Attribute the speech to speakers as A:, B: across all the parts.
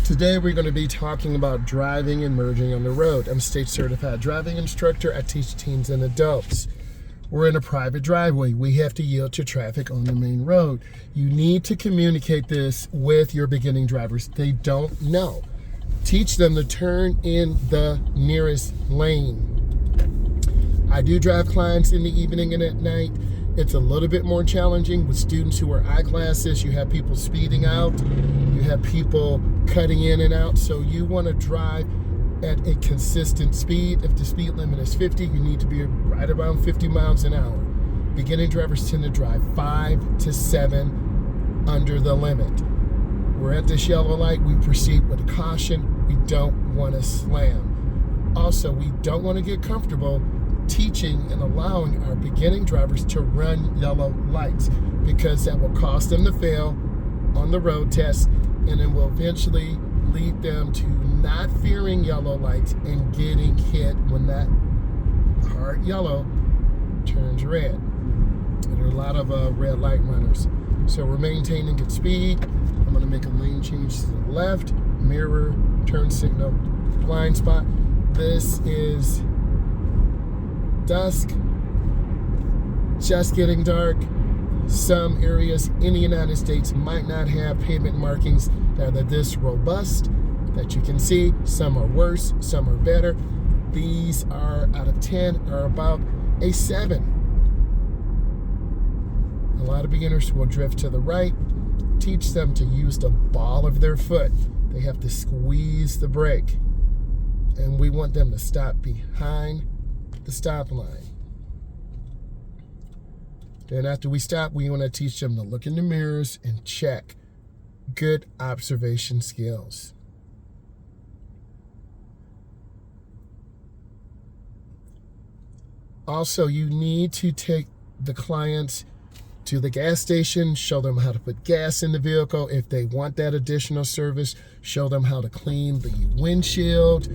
A: Today we're going to be talking about driving and merging on the road. I'm a state certified driving instructor. I teach teens and adults. We're in a private driveway. We have to yield to traffic on the main road. You need to communicate this with your beginning drivers. They don't know. Teach them to turn in the nearest lane. I do drive clients in the evening and at night. It's a little bit more challenging with students who wear eyeglasses. You have people speeding out. You have people cutting in and out. So you want to drive at a consistent speed. If the speed limit is 50, you need to be right around 50 miles an hour. Beginning drivers tend to drive 5 to 7 under the limit. We're at this yellow light. We proceed with caution. We don't want to slam. Also, we don't want to get comfortable teaching and allowing our beginning drivers to run yellow lights, because that will cause them to fail on the road test, and it will eventually lead them to not fearing yellow lights and getting hit when that hard yellow turns red. There are a lot of red light runners. So we're maintaining good speed. I'm going to make a lane change to the left, mirror, turn signal, blind spot. This is dusk, just getting dark. Some areas in the United States might not have pavement markings that are this robust that you can see. Some are worse, some are better. These are, out of 10, are about a 7. A lot of beginners will drift to the right. Teach them to use the ball of their foot. They have to squeeze the brake. And we want them to stop behind the stop line. Then after we stop, we want to teach them to look in the mirrors and check. Good observation skills. Also, you need to take the clients to the gas station, show them how to put gas in the vehicle. If they want that additional service, show them how to clean the windshield,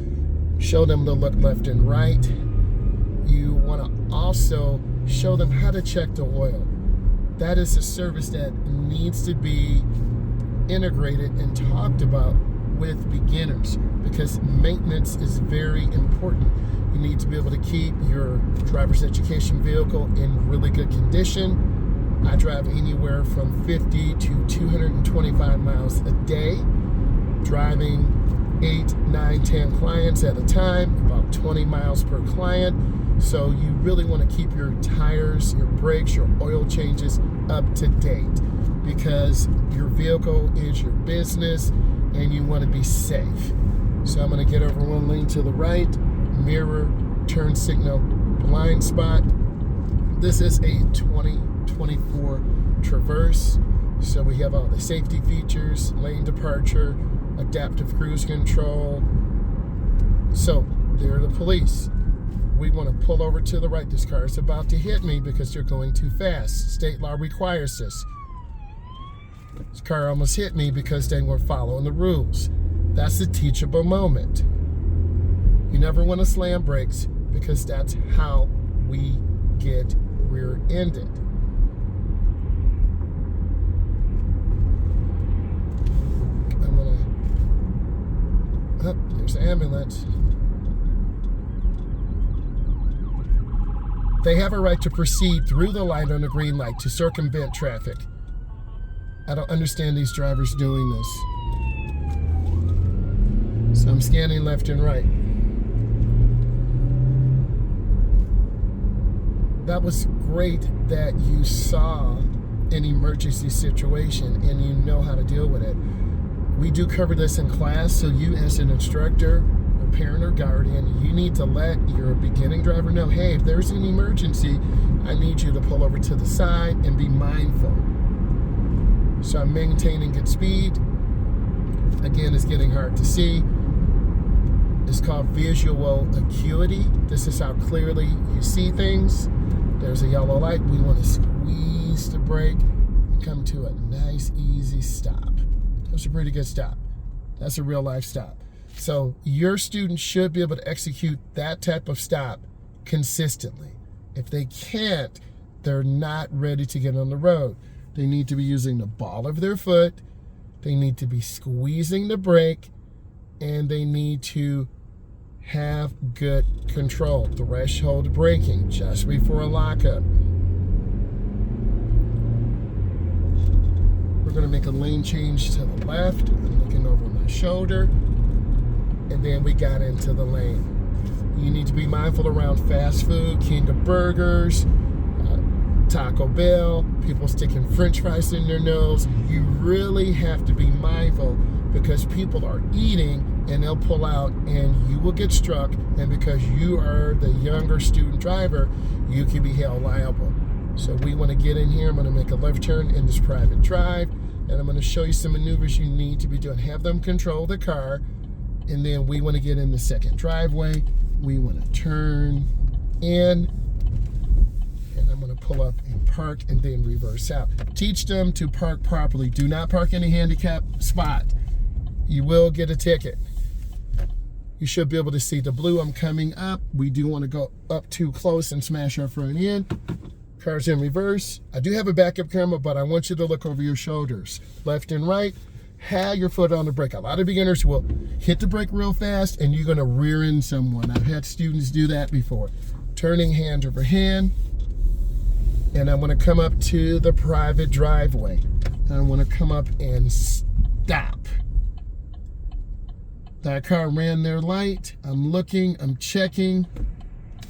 A: show them to look left and right. You want to also show them how to check the oil. That is a service that needs to be integrated and talked about with beginners, because maintenance is very important. You need to be able to keep your driver's education vehicle in really good condition. I drive anywhere from 50 to 225 miles a day, driving 8, 9, 10 clients at a time, about 20 miles per client. So you really want to keep your tires, your brakes, your oil changes up to date, because your vehicle is your business and you want to be safe. So I'm going to get over one lane to the right, mirror, turn signal, blind spot. This is a 2024 Traverse. So we have all the safety features, lane departure, adaptive cruise control. So there are the police. We want to pull over to the right. This car is about to hit me because they're going too fast. State law requires this. This car almost hit me because they weren't following the rules. That's a teachable moment. You never want to slam brakes, because that's how we get rear-ended. There's the ambulance. They have a right to proceed through the light on the green light to circumvent traffic. I don't understand these drivers doing this. So I'm scanning left and right. That was great that you saw an emergency situation and you know how to deal with it. We do cover this in class, so you as an instructor, parent or guardian, you need to let your beginning driver know, hey, if there's an emergency, I need you to pull over to the side and be mindful. So I'm maintaining good speed. Again, it's getting hard to see. It's called visual acuity. This is how clearly you see things. There's a yellow light. We want to squeeze the brake and come to a nice, easy stop. That's a pretty good stop. That's a real life stop. So your students should be able to execute that type of stop consistently. If they can't, they're not ready to get on the road. They need to be using the ball of their foot. They need to be squeezing the brake and they need to have good control. Threshold braking just before a lockup. We're going to make a lane change to the left. I'm looking over my shoulder, and then we got into the lane. You need to be mindful around fast food, King of Burgers, Taco Bell, people sticking French fries in their nose. You really have to be mindful because people are eating and they'll pull out and you will get struck. And because you are the younger student driver, you can be held liable. So we want to get in here. I'm going to make a left turn in this private drive, and I'm going to show you some maneuvers you need to be doing. Have them control the car, and then we want to get in the second driveway. We want to turn in, and I'm going to pull up and park and then reverse out. Teach them to park properly. Do not park in a handicapped spot. You will get a ticket. You should be able to see the blue. I'm coming up. We do want to go up too close and smash our front end. Car's in reverse. I do have a backup camera, but I want you to look over your shoulders, left and right. Have your foot on the brake. A lot of beginners will hit the brake real fast and you're going to rear end someone. I've had students do that before. Turning hand over hand. And I'm going to come up to the private driveway. And I want to come up and stop. That car ran their light. I'm looking, I'm checking,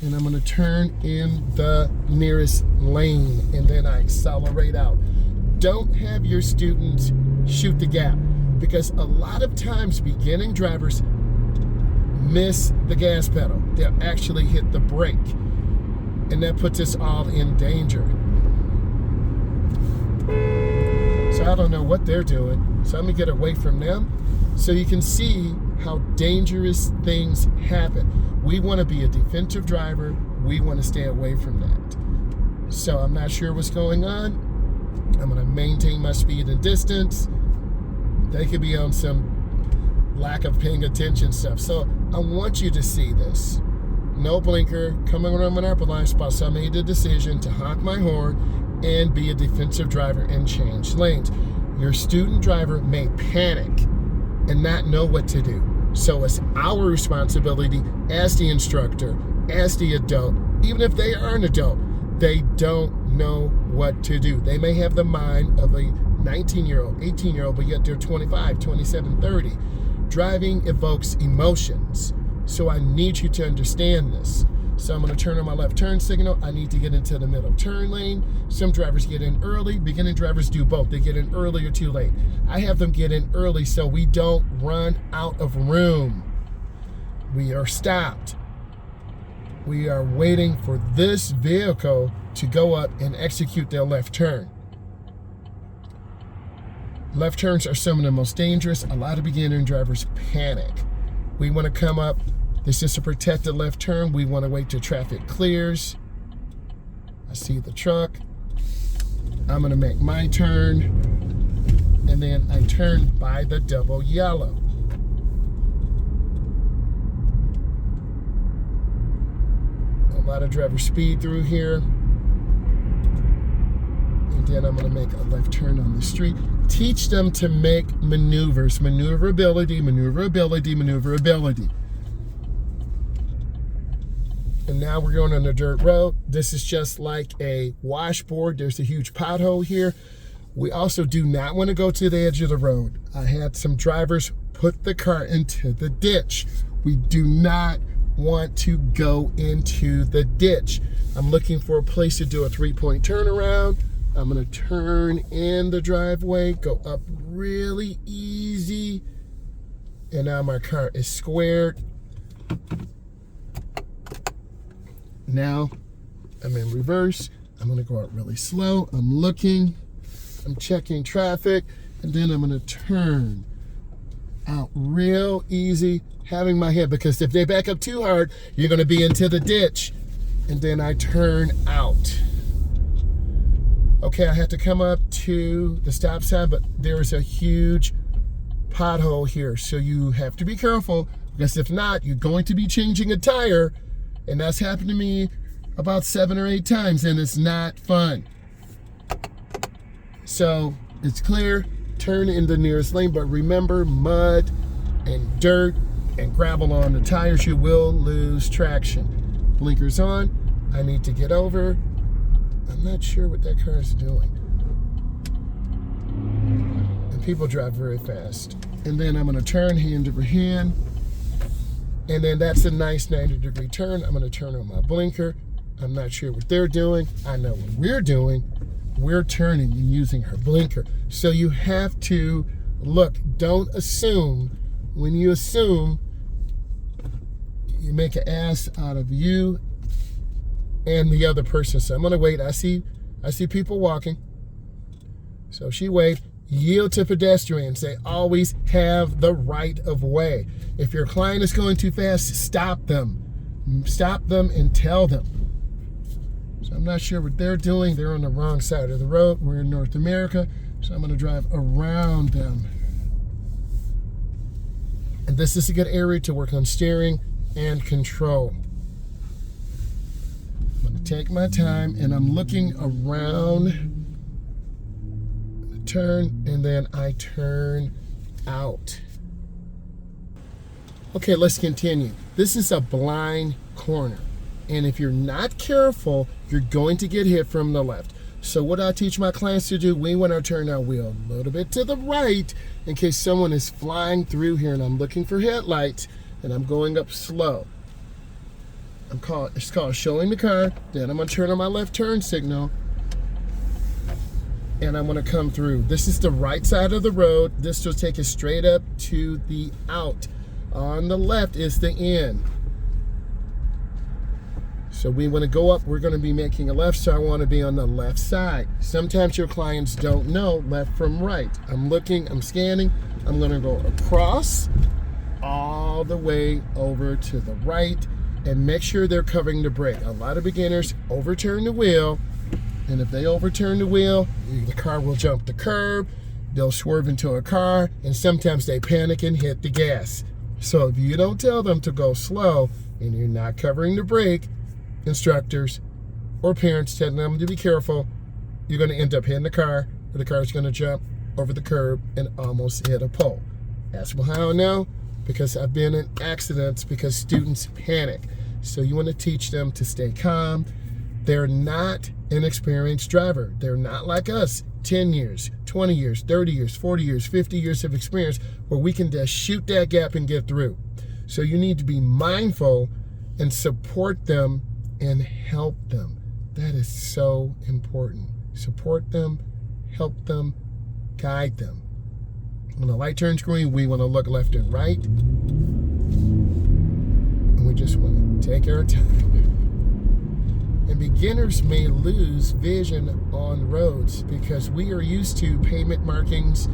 A: and I'm going to turn in the nearest lane, and then I accelerate out. Don't have your students shoot the gap, because a lot of times beginning drivers miss the gas pedal. They'll actually hit the brake, and that puts us all in danger. So I don't know what they're doing, so let me get away from them so you can see how dangerous things happen. We want to be a defensive driver. We want to stay away from that. So I'm not sure what's going on. I'm going to maintain my speed and distance. They could be on some lack of paying attention stuff. So I want you to see this. No blinker, coming around my upper line spot. So I made the decision to honk my horn and be a defensive driver and change lanes. Your student driver may panic and not know what to do. So it's our responsibility as the instructor, as the adult, even if they are an adult, they don't know what to do. They may have the mind of a 19-year-old, 18-year-old, but yet they're 25, 27, 30. Driving evokes emotions. So I need you to understand this. So I'm going to turn on my left turn signal. I need to get into the middle turn lane. Some drivers get in early. Beginning drivers do both. They get in early or too late. I have them get in early so we don't run out of room. We are stopped. We are waiting for this vehicle to go up and execute their left turn. Left turns are some of the most dangerous. A lot of beginning drivers panic. We want to come up. This is a protected left turn. We want to wait till traffic clears. I see the truck. I'm going to make my turn. And then I turn by the double yellow. A lot of drivers speed through here. And then I'm going to make a left turn on the street. Teach them to make maneuvers. Maneuverability, maneuverability, maneuverability. And now we're going on a dirt road. This is just like a washboard. There's a huge pothole here. We also do not want to go to the edge of the road. I had some drivers put the car into the ditch. We do not want to go into the ditch. I'm looking for a place to do a 3-point turnaround. I'm going to turn in the driveway, go up really easy. And now my car is squared. Now I'm in reverse. I'm going to go out really slow. I'm looking, I'm checking traffic, and then I'm going to turn out real easy, having my head, because if they back up too hard, you're going to be into the ditch. And then I turn out. Okay, I had to come up to the stop sign, but there is a huge pothole here. So you have to be careful, because if not, you're going to be changing a tire. And that's happened to me about 7 or 8 times, and it's not fun. So it's clear, turn in the nearest lane, but remember, mud and dirt and gravel on the tires, you will lose traction. Blinkers on. I need to get over. I'm not sure what that car is doing. And people drive very fast. And then I'm going to turn hand over hand. And then that's a nice 90-degree turn. I'm going to turn on my blinker. I'm not sure what they're doing. I know what we're doing. We're turning and using her blinker. So you have to look. Don't assume. When you assume, you make an ass out of you and the other person. So I'm going to wait. I see people walking. So she waved. Yield to pedestrians. They always have the right of way. If your client is going too fast, stop them. Stop them and tell them. So I'm not sure what they're doing. They're on the wrong side of the road. We're in North America, so I'm going to drive around them. And this is a good area to work on steering and control. I'm going to take my time, and I'm looking around. Turn, and then I turn out. Okay, let's continue. This is a blind corner, and if you're not careful, you're going to get hit from the left. So what I teach my clients to do, we want to turn our wheel a little bit to the right in case someone is flying through here and I'm looking for headlights and I'm going up slow. It's called showing the car. Then I'm going to turn on my left turn signal and I'm going to come through. This is the right side of the road. This will take us straight up to the out. On the left is the in. So we want to go up. We're going to be making a left, so I want to be on the left side. Sometimes your clients don't know left from right. I'm looking, I'm scanning. I'm going to go across all the way over to the right and make sure they're covering the brake. A lot of beginners overturn the wheel, and if they overturn the wheel, the car will jump the curb, they'll swerve into a car, and sometimes they panic and hit the gas. So if you don't tell them to go slow and you're not covering the brake, instructors or parents telling them to be careful, you're going to end up hitting the car, or the car is going to jump over the curb and almost hit a pole. Ask me how I know, because I've been in accidents because students panic. So you want to teach them to stay calm. They're not an experienced driver. They're not like us, 10 years, 20 years, 30 years, 40 years, 50 years of experience where we can just shoot that gap and get through. So you need to be mindful and support them and help them. That is so important. Support them, help them, guide them. When the light turns green, we want to look left and right. And we just want to take our time. And beginners may lose vision on roads because we are used to pavement markings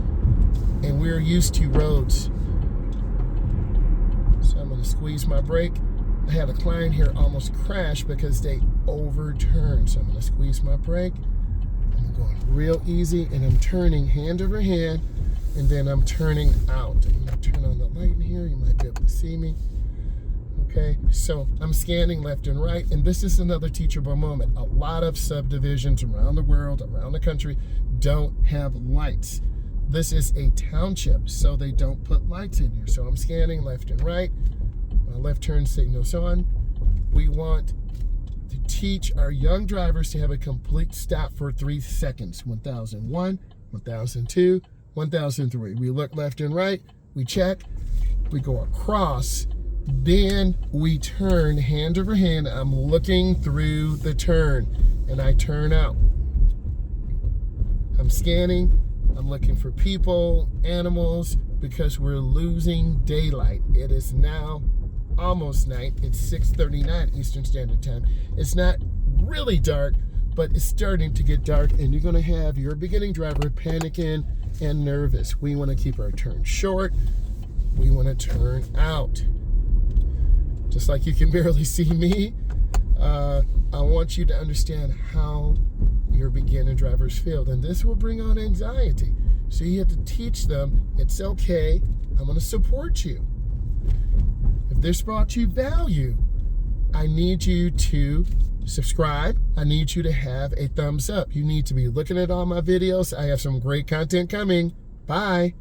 A: and we're used to roads. So I'm going to squeeze my brake. I had a client here almost crash because they overturned. So I'm going to squeeze my brake. I'm going real easy, and I'm turning hand over hand, and then I'm turning out. I'm going to turn on the light in here. You might be able to see me. Okay, so I'm scanning left and right, and this is another teachable moment. A lot of subdivisions around the world, around the country, don't have lights. This is a township, so they don't put lights in here. So I'm scanning left and right. My left turn signal's on. We want to teach our young drivers to have a complete stop for 3 seconds. 1001, 1002, 1003. We look left and right, we check, we go across, then we turn hand over hand. I'm looking through the turn and I turn out. I'm scanning, I'm looking for people, animals, because we're losing daylight. It is now almost night. It's 6:39 Eastern Standard Time. It's not really dark, but it's starting to get dark, and you're going to have your beginning driver panicking and nervous. We want to keep our turn short. We want to turn out. Just like you can barely see me, I want you to understand how your beginner drivers feel, and this will bring on anxiety. So you have to teach them it's okay. I'm going to support you. If this brought you value, I need you to subscribe. I need you to have a thumbs up. You need to be looking at all my videos. I have some great content coming. Bye.